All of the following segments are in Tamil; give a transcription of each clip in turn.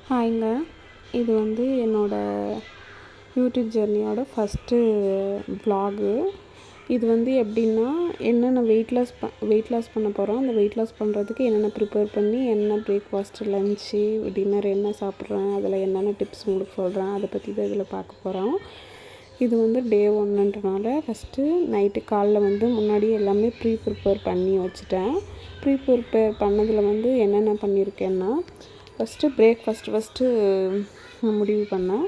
ஹாய்ங்க. இது வந்து என்னோடய யூடியூப் ஜர்னியோட ஃபஸ்ட்டு வ்ளாகு. இது வந்து எப்படின்னா, என்னென்ன வெயிட் லாஸ் பண்ண போகிறோம், அந்த வெயிட் லாஸ் பண்ணுறதுக்கு என்னென்ன ப்ரிப்பேர் பண்ணி, என்ன பிரேக்ஃபாஸ்ட்டு, லன்ச்சு, டின்னர் என்ன சாப்பிட்றேன், அதில் என்னென்ன டிப்ஸ் உங்களுக்கு சொல்கிறேன், அதை பற்றி தான் இதில் பார்க்க போகிறோம். இது வந்து டே 1ன்றனால ஃபஸ்ட்டு நைட்டு காலைல வந்து முன்னாடியே எல்லாமே ப்ரிப்பேர் பண்ணி வச்சுட்டேன். ப்ரிப்பேர் பண்ணதில் வந்து என்னென்ன பண்ணியிருக்கேன்னா, ஃபஸ்ட்டு முடிவு பண்ணேன்.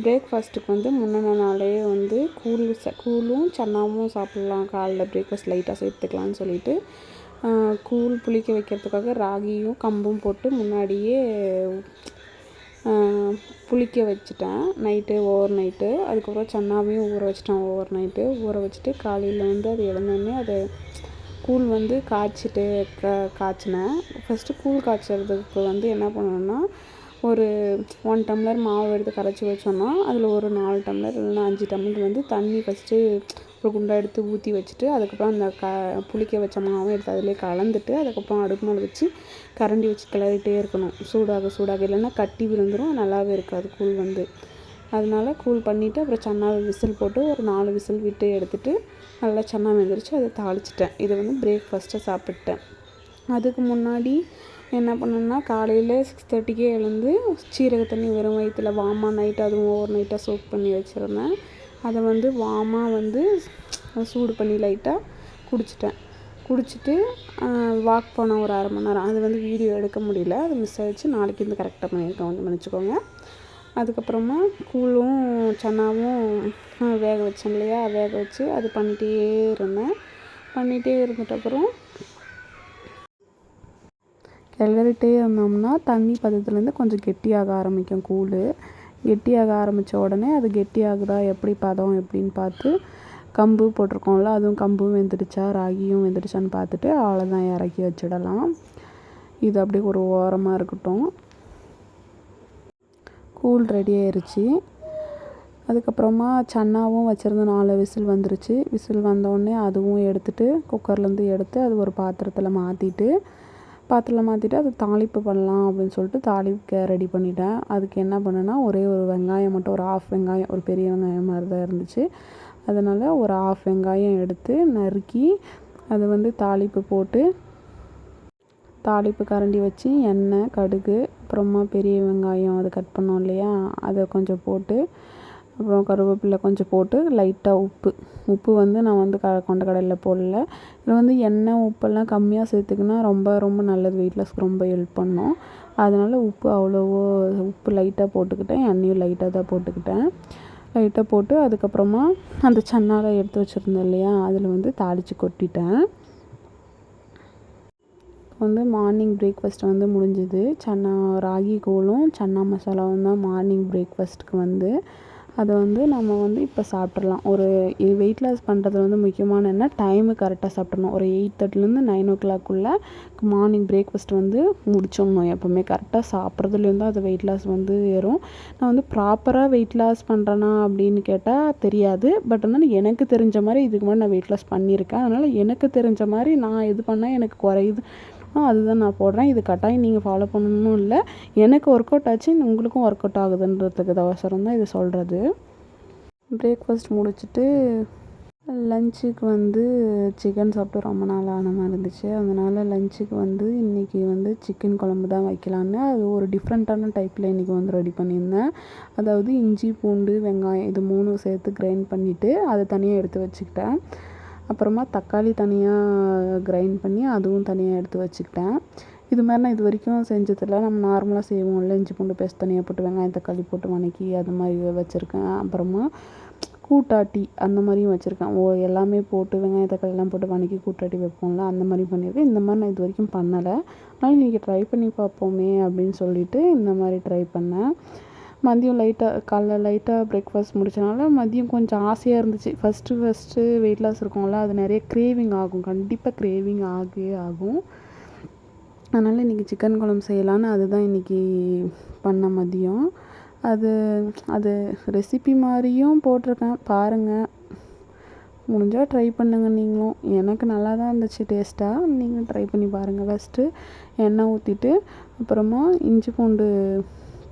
பிரேக்ஃபாஸ்ட்டுக்கு வந்து முந்தின நாளே வந்து கூழும் சன்னாவும் சாப்பிட்லாம், காலைல பிரேக்ஃபாஸ்ட் லைட்டாக சேர்த்துக்கலான்னு சொல்லிவிட்டு கூழ் புளிக்க வைக்கிறதுக்காக ராகியும் கம்பும் போட்டு முன்னாடியே புளிக்க வச்சுட்டேன் ஓவர் நைட்டு. அதுக்கப்புறம் சன்னாவையும் ஊற வச்சிட்டேன் ஓவர் நைட்டு. ஊற வச்சுட்டு காலையில் வந்து அது எழுந்தோடனே அதை கூழ் வந்து காய்ச்சினேன். ஃபஸ்ட்டு கூழ் காய்ச்சறதுக்கு வந்து என்ன பண்ணணுன்னா, ஒரு 1 டம்ளர் மாவு எடுத்து கரைச்சி வச்சோன்னா, அதில் ஒரு 4 டம்ளர் இல்லைன்னா 5 டம்ளர் வந்து தண்ணி ஃபஸ்ட்டு ஒரு குண்டா எடுத்து ஊற்றி வச்சுட்டு, அதுக்கப்புறம் அந்த புளிக்க வச்ச மாவை எடுத்து அதிலே கலந்துட்டு, அதுக்கப்புறம் அடுப்பு மேலே வச்சு கரண்டி வச்சு கிளறிட்டே இருக்கணும். சூடாக இல்லைன்னா கட்டி விழுந்துடும், நல்லாவே இருக்காது கூழ் வந்து. அதனால கூழ் பண்ணிவிட்டு அப்புறம் சன்னாவை விசில் போட்டு ஒரு 4 விசில் விட்டு எடுத்துகிட்டு நல்லா சன்னா வெந்துருச்சு, அதை தாளிச்சிட்டேன். இதை வந்து பிரேக்ஃபாஸ்ட்டாக சாப்பிட்டேன். அதுக்கு முன்னாடி என்ன பண்ணேன்னா, காலையில் 6:30க்கே எழுந்து சீரக தண்ணி வெறும் வயிற்றுல வார்மாக நைட்டு அதுவும் ஓவர் நைட்டாக சோக் பண்ணி வச்சுருந்தேன். அதை வந்து வார்மாக வந்து சூடு பண்ணி லைட்டாக குடிச்சிட்டு வாக் போனேன் ஒரு 1/2 மணி நேரம். அது வந்து வீடியோ எடுக்க முடியல, அது மிஸ் ஆகிடுச்சு. நாளைக்கு வந்து கரெக்டாக பண்ணியிருக்கேன், வந்து மன்னிச்சிக்கோங்க. அதுக்கப்புறமா கூழும் சன்னாவும் வேக வச்சேன் இல்லையா, வேக வச்சு அது பண்ணிகிட்டே இருந்துட்டு அப்புறம் கிளறிட்டே இருந்தோம்னா தண்ணி பதத்துலேருந்து கொஞ்சம் கெட்டியாக ஆரம்பிக்கும் கூழ். கெட்டியாக ஆரம்பித்த உடனே அது கெட்டியாகுதா எப்படி பதம் எப்படின்னு பார்த்து கம்பு போட்டிருக்கோம்ல, அதுவும் கம்பும் வெந்துடுச்சா ராகியும் வெந்துடுச்சான்னு பார்த்துட்டு அவ்வளோதான், இறக்கி வச்சிடலாம். இது அப்படியே ஒரு ஓரமாக இருக்கட்டும். கூழ் ரெடி ஆயிடுச்சு. அதுக்கப்புறமா சன்னாவும் வச்சுருந்த 4 விசில் வந்துருச்சு. விசில் வந்தோடனே அதுவும் எடுத்துகிட்டு குக்கர்லேருந்து எடுத்து அது ஒரு பாத்திரத்தில் மாற்றிட்டு அது தாளிப்பு பண்ணலாம் அப்படின்னு சொல்லிட்டு தாளிக்க ரெடி பண்ணிட்டேன். அதுக்கு என்ன பண்ணேன்னா, ஒரே ஒரு வெங்காயம் மட்டும், ஒரு 1/2 வெங்காயம், ஒரு பெரிய வெங்காயம் மாதிரி தான் இருந்துச்சு. அதனால் ஒரு 1/2 வெங்காயம் எடுத்து நறுக்கி அதை வந்து தாளிப்பு கரண்டி வச்சு எண்ணெய், கடுகு, அப்புறமா பெரிய வெங்காயம் அதை கட் பண்ணோம் இல்லையா, அதை கொஞ்சம் போட்டு, அப்புறம் கருவேப்பிலை கொஞ்சம் போட்டு லைட்டாக உப்பு வந்து நான் வந்து கொண்டக்கடலையில் போடல. இதில் வந்து எண்ணெய் உப்பெல்லாம் கம்மியாக சேர்த்துக்கினா ரொம்ப ரொம்ப நல்லது, வெயிட் லாஸ்க்கு ரொம்ப ஹெல்ப் பண்ணும். அதனால் உப்பு லைட்டாக போட்டுக்கிட்டேன், எண்ணெயும் லைட்டாக தான் போட்டு அதுக்கப்புறமா அந்த சன்னாவை எடுத்து வச்சுருந்தேன் இல்லையா, அதில் வந்து தாளித்து கொட்டிட்டேன். வந்து மார்னிங் பிரேக்ஃபாஸ்ட் வந்து முடிஞ்சுது. ராகி கூழும் சன்னா மசாலாவும் தான் மார்னிங் பிரேக்ஃபாஸ்ட்டுக்கு வந்து. அதை வந்து நம்ம வந்து இப்போ சாப்பிட்றலாம். ஒரு வெயிட் லாஸ் பண்ணுறதுல வந்து முக்கியமான என்ன, டைமு கரெக்டாக சாப்பிட்றணும். ஒரு 8:30லேருந்து 9 o'clock மார்னிங் பிரேக்ஃபாஸ்ட் வந்து முடிச்சிடணும். எப்போவுமே கரெக்டாக சாப்பிட்றதுலேயும் தான் அது வெயிட் லாஸ் வந்து ஏறும். நான் வந்து ப்ராப்பராக வெயிட் லாஸ் பண்ணுறேனா அப்படின்னு கேட்டால் தெரியாது. பட் வந்து எனக்கு தெரிஞ்ச மாதிரி இதுக்கு முன்னாடி நான் வெயிட் லாஸ் பண்ணியிருக்கேன். அதனால் எனக்கு தெரிஞ்ச மாதிரி நான் இது பண்ணால் எனக்கு குறையுது, அதுதான் நான் போடுறேன். இது கட்டாயம் நீங்கள் ஃபாலோ பண்ணணும் இல்லை, எனக்கு ஒர்க் அவுட் ஆச்சு, உங்களுக்கும் ஒர்க் அவுட் ஆகுதுன்றதுக்கு அவசரம் தான் இது சொல்கிறது. பிரேக்ஃபாஸ்ட் முடிச்சுட்டு லஞ்சுக்கு வந்து சிக்கன் சாப்பிட்டு ரொம்ப நாள் ஆன மாதிரி இருந்துச்சு. அதனால் லஞ்சுக்கு வந்து இன்றைக்கி வந்து சிக்கன் குழம்பு தான் வைக்கலான்னு அது ஒரு டிஃப்ரெண்ட்டான டைப்பில் இன்றைக்கி வந்து ரெடி பண்ணியிருந்தேன். அதாவது இஞ்சி, பூண்டு, வெங்காயம் இது 3 சேர்த்து கிரைண்ட் பண்ணிவிட்டு அதை தனியாக எடுத்து வச்சுக்கிட்டேன். அப்புறமா தக்காளி தனியாக கிரைண்ட் பண்ணி அதுவும் தனியாக எடுத்து வச்சுக்கிட்டேன். இது மாதிரி நான் இது வரைக்கும் செஞ்சதில்லை. நம்ம நார்மலாக செய்வோம்ல, இஞ்சி பூண்டு பேஸ்ட் தனியாக போட்டு வெங்காயம் தக்காளி போட்டு வதக்கி அது மாதிரி வச்சுருக்கேன். அப்புறமா கூட்டாட்டி அந்த மாதிரியும் வச்சுருக்கேன். எல்லாமே போட்டு வெங்காயம் தக்காளிலாம் போட்டு வதக்கி கூட்டாட்டி வைப்போம்ல, அந்த மாதிரி பண்ணியிருக்கேன். இந்த மாதிரி நான் இது வரைக்கும் பண்ணலை. அதனால் இன்றைக்கி ட்ரை பண்ணி பார்ப்போமே அப்படின்னு சொல்லிவிட்டு இந்த மாதிரி ட்ரை பண்ணேன். மதியம் காலைல லைட்டாக பிரேக்ஃபாஸ்ட் முடித்தனால மதியம் கொஞ்சம் ஆசையாக இருந்துச்சு. ஃபஸ்ட்டு வெயிட் லாஸ் இருக்கும்ல, அது நிறைய க்ரேவிங் ஆகும், கண்டிப்பாக க்ரேவிங் ஆகும். அதனால் இன்றைக்கி சிக்கன் குழம்பு செய்யலான்னு அதுதான் இன்றைக்கி பண்ண மதியம். அது ரெசிபி மாதிரியும் போட்டிருக்கேன், பாருங்கள். முடிஞ்சால் ட்ரை பண்ணுங்கள் நீங்களும். எனக்கு நல்லா தான் இருந்துச்சு டேஸ்ட்டாக, நீங்களும் ட்ரை பண்ணி பாருங்கள். ஃபஸ்ட்டு எண்ணெய் ஊற்றிட்டு அப்புறமா இஞ்சி பூண்டு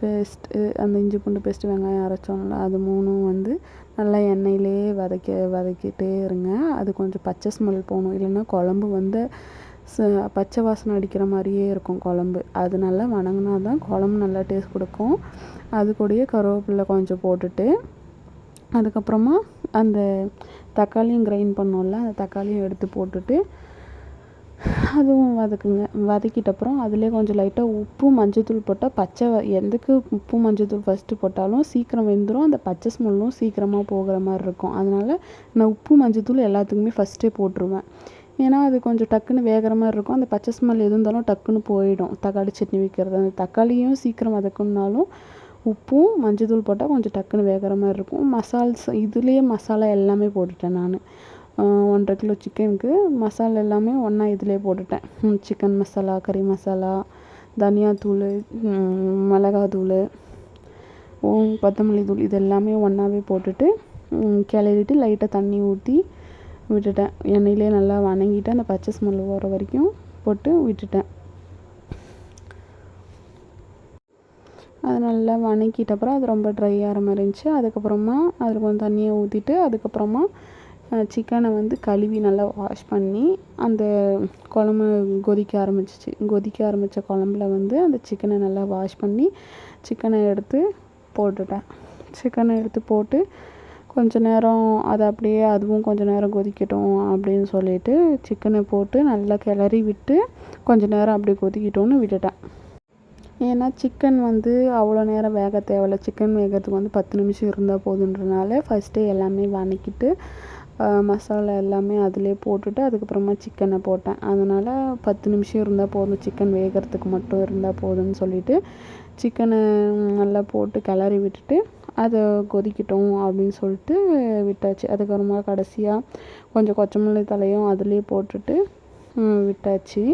பேஸ்ட்டு, அந்த இஞ்சி பூண்டு பேஸ்ட்டு, வெங்காயம் அரைச்சோம்ல அது 3ம் வந்து நல்லா எண்ணெயிலே வதக்கிட்டே இருங்க. அது கொஞ்சம் பச்சை ஸ்மெல் போகணும், இல்லைன்னா குழம்பு வந்து பச்சை வாசனை அடிக்கிற மாதிரியே இருக்கும் குழம்பு. அது நல்லா வணங்கினா தான் குழம்பு நல்லா டேஸ்ட் கொடுக்கும். அது கூடயே கருவேப்பிலை கொஞ்சம் போட்டுட்டு அதுக்கப்புறமா அந்த தக்காளியும் கிரைண்ட் பண்ணோம்ல அந்த தக்காளியும் எடுத்து போட்டுட்டு அதுவும் வதக்குங்க. வதக்கிட்ட அப்புறம் அதிலே கொஞ்சம் லைட்டாக உப்பு மஞ்சள்தூள் போட்டால் எதுக்கு உப்பு மஞ்சள்தூள் ஃபஸ்ட்டு போட்டாலும் சீக்கிரம் வெந்துடும், அந்த பச்சை ஸ்மெல்லும் சீக்கிரமாக போகிற மாதிரி இருக்கும். அதனால் நான் உப்பு மஞ்சள்தூள் எல்லாத்துக்குமே ஃபஸ்ட்டே போட்டுருவேன். ஏன்னா அது கொஞ்சம் டக்குன்னு வேகிற மாதிரி இருக்கும், அந்த பச்சை ஸ்மெல் எது இருந்தாலும் டக்குன்னு போயிடும். தக்காளி சட்னி வைக்கிறது அந்த தக்காளியும் சீக்கிரம் வதக்கணுன்னாலும் உப்பும் மஞ்சள்தூள் போட்டால் கொஞ்சம் டக்குன்னு வேகிற மாதிரி இருக்கும். இதுலேயே மசாலா எல்லாமே போட்டுட்டேன் நான். 1.5 கிலோ சிக்கனுக்கு மசாலா எல்லாமே ஒன்றா இதிலே போட்டுட்டேன். சிக்கன் மசாலா, கறி மசாலா, தனியாத்தூள், மிளகாத்தூள், கொத்தமல்லி தூள் இது எல்லாமே ஒன்றாவே போட்டுட்டு கிளறிட்டு லைட்டாக தண்ணி ஊற்றி விட்டுட்டேன். எண்ணெயிலே நல்லா வணங்கிட்டு அந்த பச்சை ஸ்மெல் வர வரைக்கும் போட்டு விட்டுட்டேன். அது நல்லா வணக்கிட்ட அப்புறம் அது ரொம்ப ட்ரை ஆகிற மாதிரி இருந்துச்சு. அதுக்கப்புறமா அதில் கொஞ்சம் தண்ணியை ஊற்றிட்டு அதுக்கப்புறமா சிக்கனை வந்து கழுவி நல்லா வாஷ் பண்ணி அந்த குழம்பு கொதிக்க ஆரம்பித்த குழம்புல வந்து அந்த சிக்கனை நல்லா வாஷ் பண்ணி சிக்கனை எடுத்து போட்டுட்டேன். சிக்கனை எடுத்து போட்டு கொஞ்ச நேரம் அதை அப்படியே அதுவும் கொஞ்சம் நேரம் கொதிக்கட்டும் அப்படின்னு சொல்லிட்டு சிக்கனை போட்டு நல்லா கிளறி விட்டு கொஞ்சம் நேரம் அப்படியே கொதிக்கட்டும்னு விட்டுட்டேன். ஏன்னா சிக்கன் வந்து அவ்வளோ நேரம் வேக தேவையில்ல, சிக்கன் வேகிறதுக்கு வந்து 10 நிமிஷம் இருந்தால் போதுன்றனால ஃபஸ்ட்டே எல்லாமே வதக்கிட்டு மசாலா எல்லாமே அதிலே போட்டுட்டு அதுக்கப்புறமா சிக்கனை போட்டேன். அதனால் 10 நிமிஷம் இருந்தால் போதும், சிக்கன் வேகிறதுக்கு மட்டும் இருந்தால் போதும்னு சொல்லிவிட்டு சிக்கனை நல்லா போட்டு கிளறி விட்டுட்டு அதை கொதிக்கட்டும் அப்படின்னு சொல்லிட்டு விட்டாச்சு. அதுக்கப்புறமா கடைசியாக கொஞ்சம் கொத்தமல்லி தழையும் அதிலே போட்டுட்டு விட்டாச்சு.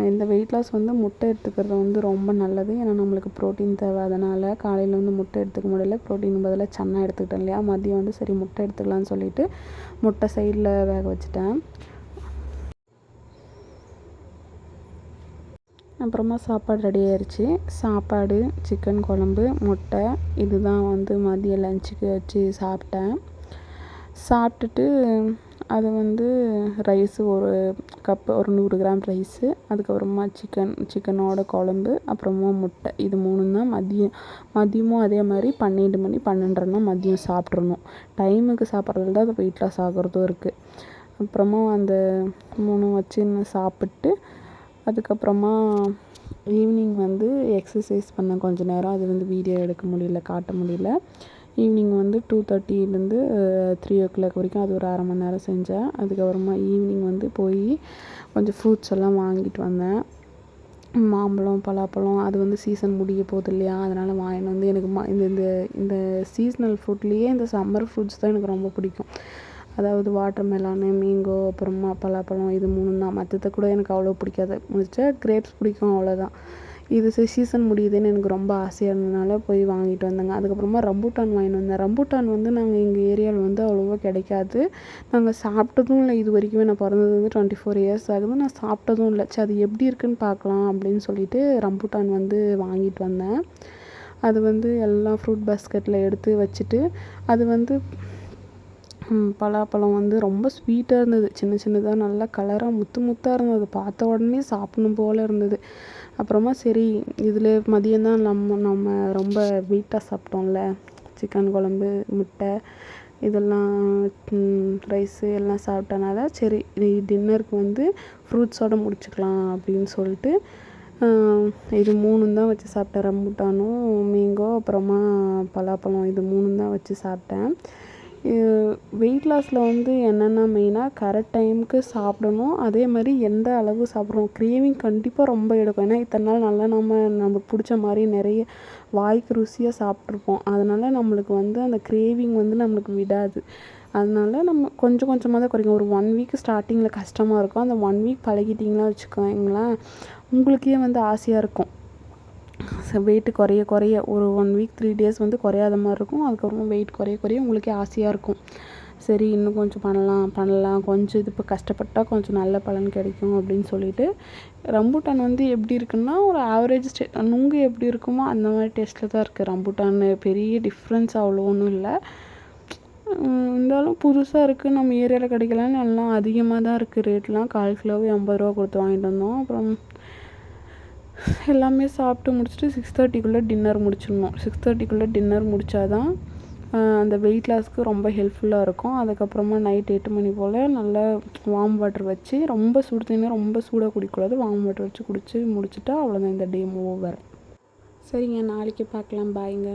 இந்த வெயிட் லாஸ் வந்து முட்டை எடுத்துக்கிறது வந்து ரொம்ப நல்லது. ஏன்னா நம்மளுக்கு ப்ரோட்டீன் தேவை. அதனால் காலையில் வந்து முட்டை எடுத்துக்க முடியல, ப்ரோட்டீன் பதிலாக சன்னா எடுத்துக்கிட்டேன் இல்லையா, மதியம் வந்து சரி முட்டை எடுத்துக்கலான்னு சொல்லிவிட்டு முட்டை சைடில் வேக வச்சுட்டேன். அப்புறமா சாப்பாடு ரெடி ஆயிடுச்சு. சாப்பாடு, சிக்கன் குழம்பு, முட்டை இதுதான் வந்து மதியம் லஞ்சுக்கு வச்சு சாப்பிட்டேன். சாப்பிட்டுட்டு அது வந்து ரைஸு ஒரு கப்பு, ஒரு 100 கிராம் ரைஸு, அதுக்கப்புறமா சிக்கனோட குழம்பு, அப்புறமா முட்டை, இது 3 தான் மதியமும் அதே மாதிரி 12 மணி 12:30 மதியம் சாப்பிட்றணும். டைமுக்கு சாப்பிட்றதுல தான் அது வெயிட் லாஸ் ஆகிறதும் இருக்குது. அப்புறமா அந்த 3 வச்சு சாப்பிட்டு அதுக்கப்புறமா ஈவினிங் வந்து எக்ஸசைஸ் பண்ணேன் கொஞ்சம் நேரம். அது வந்து வீடியோ எடுக்க முடியல, காட்ட முடியல. ஈவினிங் வந்து 2:30 3 o'clock வரைக்கும் அது ஒரு அரை மணி நேரம் செஞ்சேன். அதுக்கப்புறமா ஈவினிங் வந்து போய் கொஞ்சம் ஃப்ரூட்ஸ் எல்லாம் வாங்கிட்டு வந்தேன். மாம்பழம், பலாப்பழம் அது வந்து சீசன் முடிய போகுது இல்லையா, அதனால் வாங்கிட்டு வந்து எனக்கு இந்த இந்த சீசனல் ஃப்ரூட்லேயே இந்த சம்மர் ஃப்ரூட்ஸ் தான் எனக்கு ரொம்ப பிடிக்கும். அதாவது வாட்டர் மெலானு, மேங்கோ, அப்புறமா பலாப்பழம், இது 3 தான். மற்றதை கூட எனக்கு அவ்வளோ பிடிக்காது. கிரேப்ஸ் பிடிக்கும், அவ்வளோதான். இது சீசன் முடியுதுன்னு எனக்கு ரொம்ப ஆசையாக இருந்ததுனால போய் வாங்கிட்டு வந்தேங்க. அதுக்கப்புறமா ரம்பூட்டான் வாங்கிட்டு வந்தேன். ரம்பூட்டான் வந்து நாங்கள் எங்கள் ஏரியாவில் வந்து அவ்வளோவா கிடைக்காது. நாங்கள் சாப்பிட்டதும் இல்லை. இது வரைக்குமே நான் பிறந்தது வந்து 24 இயர்ஸ் ஆகுது, நான் சாப்பிட்டதும் இல்லை. சரி அது எப்படி இருக்குன்னு பார்க்கலாம் அப்படின்னு சொல்லிட்டு ரம்பூட்டான் வந்து வாங்கிட்டு வந்தேன். அது வந்து எல்லாம் ஃப்ரூட் பாஸ்கெட்டில் எடுத்து வச்சுட்டு அது வந்து பலாப்பழம் வந்து ரொம்ப ஸ்வீட்டாக இருந்தது. சின்னதாக நல்லா கலராக முத்தாக இருந்தது. பார்த்த உடனே சாப்பிடணும் போல் இருந்தது. அப்புறமா சரி இதில் மதியம்தான் நம்ம ரொம்ப வெயிட்டாக சாப்பிட்டோம்ல, சிக்கன் குழம்பு, முட்டை இதெல்லாம், ரைஸு எல்லாம் சாப்பிட்டனால சரி டின்னருக்கு வந்து ஃப்ரூட்ஸோடு முடிச்சுக்கலாம் அப்படின்னு சொல்லிட்டு இது 3 தான் வச்சு சாப்பிட்டேன். ரம்பூட்டானும், மேங்கோ, அப்புறமா பலாப்பழம், இது 3 தான் வச்சு சாப்பிட்டேன். வெயிட் லாஸில் வந்து என்னென்னா மெயினாக கரெக்ட் டைமுக்கு சாப்பிடணும். அதே மாதிரி எந்த அளவு சாப்பிட்றோம், கிரேவிங் கண்டிப்பாக ரொம்ப எடுக்கும். ஏன்னா இத்தனை நாள் நல்லா நமக்கு பிடிச்ச மாதிரி நிறைய வாய்க்கு ருசியாக சாப்பிட்ருப்போம். அதனால் நம்மளுக்கு வந்து அந்த கிரேவிங் வந்து நம்மளுக்கு விடாது. அதனால நம்ம கொஞ்சம் கொஞ்சமாக தான் குறைக்கும். ஒரு 1 வீக் ஸ்டார்டிங்கில் கஷ்டமாக இருக்கும். அந்த 1 வீக் பழகிட்டிங்களா வச்சுக்கோங்களேன், உங்களுக்கே வந்து ஆசையாக இருக்கும். வெயிட்டு குறைய ஒரு 1 வீக் 3 days வந்து குறையாத மாதிரி இருக்கும். அதுக்கப்புறமா வெயிட் குறைய உங்களுக்கே ஆசையாக இருக்கும். சரி இன்னும் கொஞ்சம் பண்ணலாம் கொஞ்சம் இது இப்போ கஷ்டப்பட்டால் கொஞ்சம் நல்ல பலன் கிடைக்கும் அப்படின்னு சொல்லிட்டு ரம்பூட்டான் வந்து எப்படி இருக்குன்னா ஒரு ஆவரேஜ் நுங்கு எப்படி இருக்குமோ அந்த மாதிரி டேஸ்ட்டில் தான் இருக்குது ரம்பூட்டான். பெரிய டிஃப்ரென்ஸ் அவ்வளோ ஒன்றும் இல்லை. இருந்தாலும் புதுசாக இருக்குது, நம்ம ஏரியாவில் கிடைக்கலன்னு எல்லாம் அதிகமாக தான் இருக்குது ரேட்லாம். 1/4 கிலோவே 50 ரூபா கொடுத்து வாங்கிட்டு வந்தோம். அப்புறம் எல்லாமே சாப்பிட்டு முடிச்சுட்டு 6:30க்குள்ளே டின்னர் முடிச்சிடணும். 6:30க்குள்ளே டின்னர் முடித்தா தான் அந்த வெயிட் லாஸ்க்கு ரொம்ப ஹெல்ப்ஃபுல்லாக இருக்கும். அதுக்கப்புறமா நைட் 8 மணி போல் நல்லா வார்ம் வாட்டர் வச்சு, ரொம்ப சுடு தண்ணி ரொம்ப சூடாக குடிக்கக்கூடாது, வார்ம் வாட்டர் வச்சு குடித்து முடிச்சுட்டா அவ்வளோதான், இந்த டே ஓவர். சரிங்க, நாளைக்கு பார்க்கலாம். பாய்ங்க.